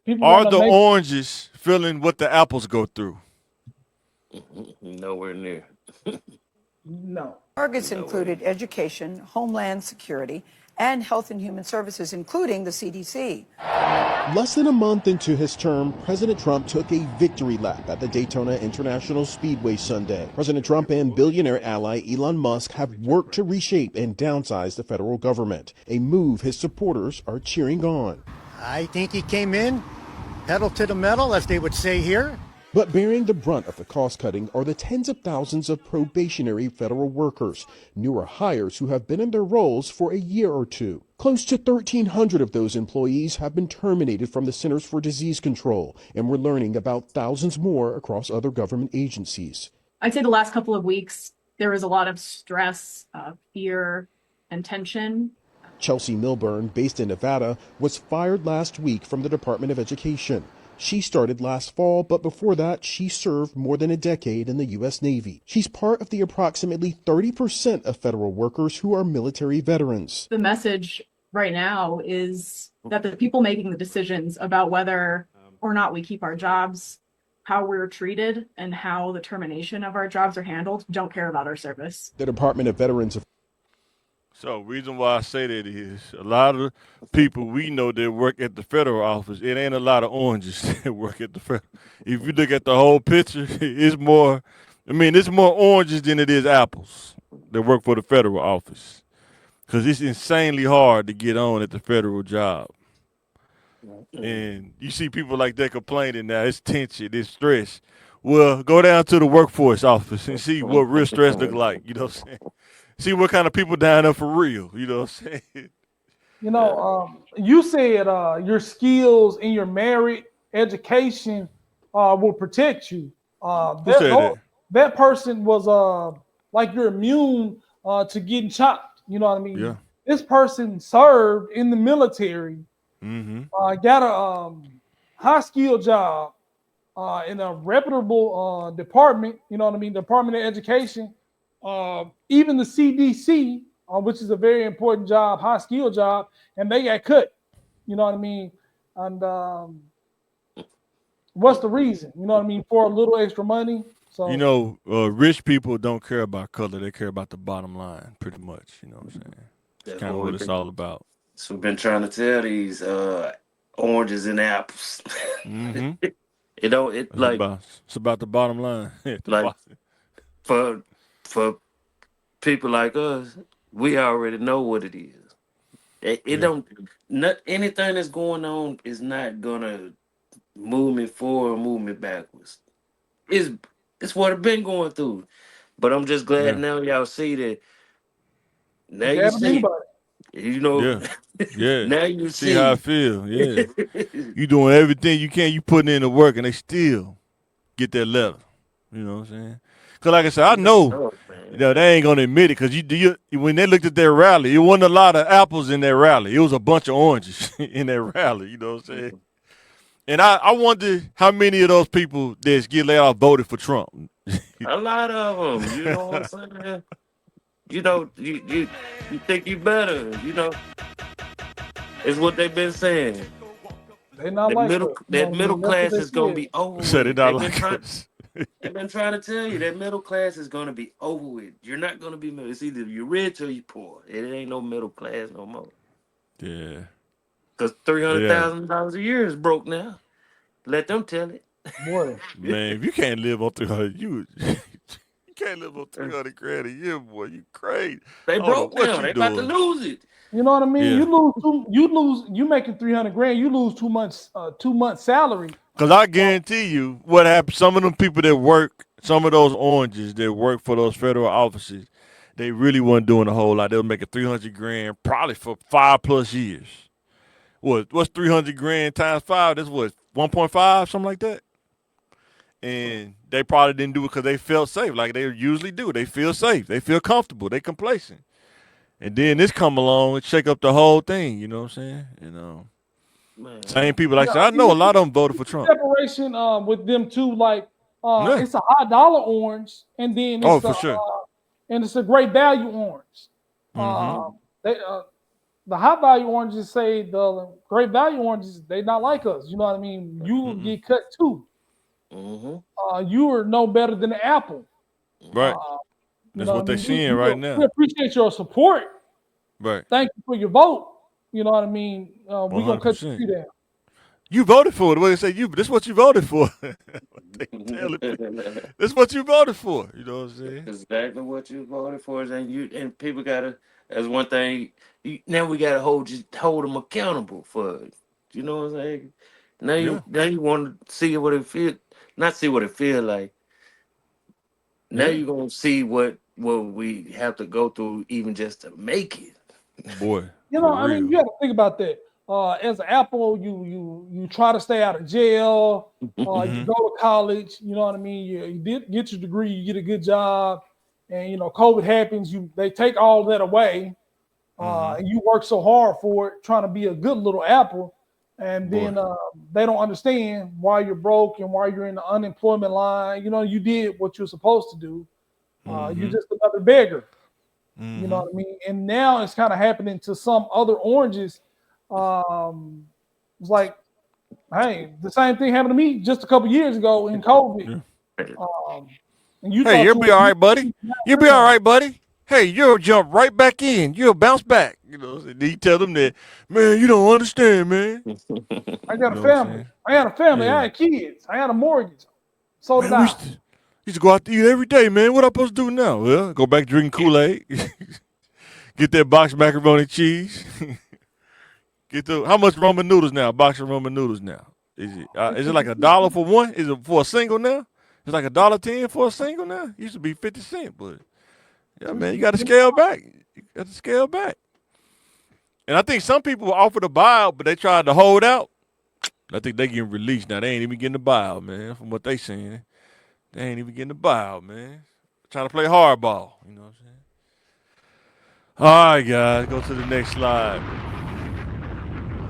People Are want to the make oranges feeling what the apples go through? Nowhere near. no. Targets Nowhere included near. education, homeland security, and health and human services, including the CDC. Less than a month into his term, President Trump took a victory lap at the Daytona International Speedway Sunday. President Trump and billionaire ally Elon Musk have worked to reshape and downsize the federal government, a move his supporters are cheering on. I think he came in, pedal to the metal, as they would say here. But bearing the brunt of the cost cutting are the tens of thousands of probationary federal workers, newer hires who have been in their roles for a year or two. Close to 1,300 of those employees have been terminated from the Centers for Disease Control, and we're learning about thousands more across other government agencies. I'd say the last couple of weeks, there was a lot of stress, fear, and tension. Chelsea Milburn, based in Nevada, was fired last week from the Department of Education. She started last fall, but before that, she served more than a decade in the U.S. Navy. She's part of the approximately 30% of federal workers who are military veterans. The message right now is that the people making the decisions about whether or not we keep our jobs, how we're treated, and how the termination of our jobs are handled don't care about our service. The Department of Veterans. So, reason why I say that is a lot of people we know that work at the federal office. It ain't a lot of oranges that work at the federal. If you look at the whole picture, it's more. I mean, it's more oranges than it is apples that work for the federal office, because it's insanely hard to get on at the federal job. And you see people like that complaining now. It's tension, it's stress. Well, go down to the workforce office and see what real stress look like. You know what I'm saying? See what kind of people down there for real. You know what I'm saying? You know, you said your skills and your merit education will protect you. Who said that? That person was like you're immune to getting chopped. You know what I mean? Yeah. This person served in the military, got a high skill job in a reputable department. You know what I mean? Department of Education. Even the CDC, which is a very important job, high skill job, and they got cut. You know what I mean? And what's the reason? You know what I mean? For a little extra money. So You know, rich people don't care about color; they care about the bottom line, pretty much. You know what I'm saying? It's That's kind of what what we've it's been. all about. So we've been trying to tell these oranges and apples. Mm-hmm. It don't. It It's about the bottom line. At the like bottom. for for people like us, we already know what it is. It Yeah. don't. Not anything that's going on is not gonna move me forward, move me backwards. It's it's what I've been going through. But I'm just glad Yeah. now y'all see that. Now it can you happen to see it. anybody. You know. Yeah. Yeah. Now you See how I see. feel. Yeah. You doing everything you can. You putting in the work, and they still get that letter. You know what I'm saying? Because, like I said, I know, Oh, man. they ain't gonna admit it. Because when they looked at their rally, it wasn't a lot of apples in their rally. It was a bunch of oranges in their rally. You know what I'm saying? And I wonder how many of those people that get laid off voted for Trump. A lot of them. You know what I'm saying? You know, you think you better. You know, it's what they've been saying. They're not like us. You know That what I middle mean? That's what class they is gonna said. be over Said it with. not like us. They've been trying to tell you that middle class is gonna be over with. You're not gonna be middle. It's either you're rich or you're poor. It ain't no middle class no more. Yeah. Cause three hundred Yeah. thousand dollars a year is broke now. Let them tell it. Boy, Man, if you can't live on 300, you can't live on 300 grand a year, boy. You crazy. They I don't know broke what now. you They about to doing. lose it. you know what I mean? Yeah. You making 300 grand, you lose 2 months salary. Because I guarantee you what happens, some of them people that work, some of those oranges that work for those federal offices, they really weren't doing a whole lot. They were making 300 grand probably for 5+ years. What's 300 grand times five? That's what, 1.5, something like that? And they probably didn't do it because they felt safe, like they usually do. They feel safe. They feel comfortable. They complacent. And then this come along and shake up the whole thing. You know what I'm saying? Same Man. people. Like I said, I know You a lot of them voted for Trump. separation with them too, like Yeah. it's a high dollar orange, and then Oh, it's for sure. a great value orange. Mm-hmm. They the high value oranges say the great value oranges, they not like us. You know what I mean? You will get cut too. You are no better than the apple. Right. You That's know what what I they're mean? seeing right We now. appreciate your support. Right. Thank you for your vote. You know what I mean? We're gonna cut 100%. you down. You voted for it. What they say? This what you voted for. They telling people. This what you voted for. You know what I'm saying? Exactly what you voted for, and people gotta. That's one thing. Now we gotta hold them accountable for it. You know what I'm saying? Yeah. Now you want to see what it feel, not see what it feel like. Now Yeah. you're gonna see what we have to go through even just to make it. Boy, You know, for I mean, real. you have to think about that. As an Apple, you try to stay out of jail. You go to college. You know what I mean. You did get your degree. You get a good job, and you know, COVID happens. They take all that away. And you work so hard for it, trying to be a good little Apple, and Boy. then they don't understand why you're broke and why you're in the unemployment line. You know, you did what you're supposed to do. You're just another beggar. You know what I mean? And now it's kind of happening to some other oranges. It's like, hey, the same thing happened to me just a couple years ago in COVID. Yeah. And you Hey, thought you'll you be were all right, buddy. You'll be all right, buddy. Hey, you'll jump right back in. You'll bounce back. You know, and you tell them that, man, you don't understand, man. I You got a know what I'm family. saying? I had a family. Yeah. I had kids. I had a mortgage. So did Man, we I. used to go out to eat every day, man. What I supposed to do now? Well, go back drinking Kool-Aid. Get that box of macaroni and cheese. How much ramen noodles now? A box of ramen noodles now. Is it like $1 for one? Is it for a single now? It's like $1.10 for a single now. It used to be 50 cents, but yeah, man, you got to scale back. You got to scale back. And I think some people were offered a buyout, but they tried to hold out. I think they getting released now. They ain't even getting the buyout, man. From what they saying, they ain't even getting the buyout, man. Trying to play hardball. You know what I'm saying? All right, guys, go to the next slide.